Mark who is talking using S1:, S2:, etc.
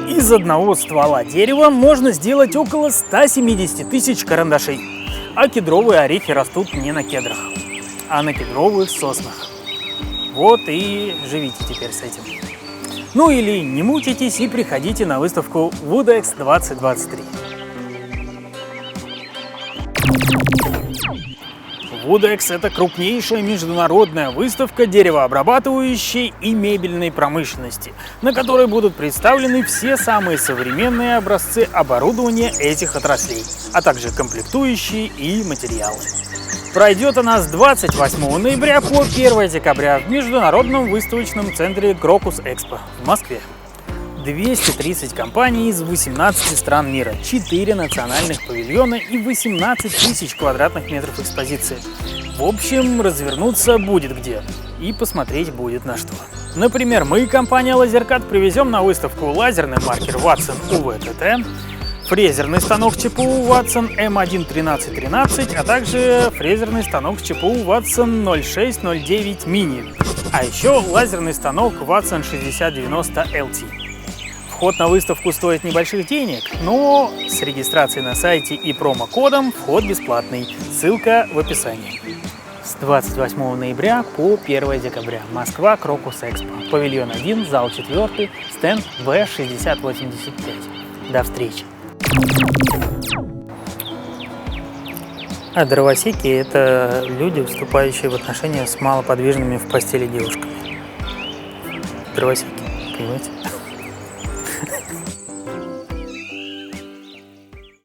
S1: Из одного ствола дерева можно сделать около 170 тысяч карандашей. А кедровые орехи растут не на кедрах, а на кедровых соснах. Вот и живите теперь с этим. Ну или не мучайтесь и приходите на выставку Woodex 2023. Woodex – это крупнейшая международная выставка деревообрабатывающей и мебельной промышленности, на которой будут представлены все самые современные образцы оборудования этих отраслей, а также комплектующие и материалы. Пройдет она с 28 ноября по 1 декабря в Международном выставочном центре Crocus Expo в Москве. 230 компаний из 18 стран мира, 4 национальных павильона и 18 тысяч квадратных метров экспозиции. В общем, развернуться будет где и посмотреть будет на что. Например, мы, компания Лазеркат, привезем на выставку лазерный маркер Watson UV-TT, фрезерный станок ЧПУ Watson M1-1313, а также фрезерный станок ЧПУ Watson 0609 Mini, а еще лазерный станок Watson 6090 LT. Вход на выставку стоит небольших денег, но с регистрацией на сайте и промокодом вход бесплатный. Ссылка в описании. С 28 ноября по 1 декабря. Москва, Crocus Expo. Павильон 1, зал 4, стенд B6085. До встречи. А дровосеки – это люди, вступающие в отношения с малоподвижными в постели девушками. Дровосеки, понимаете?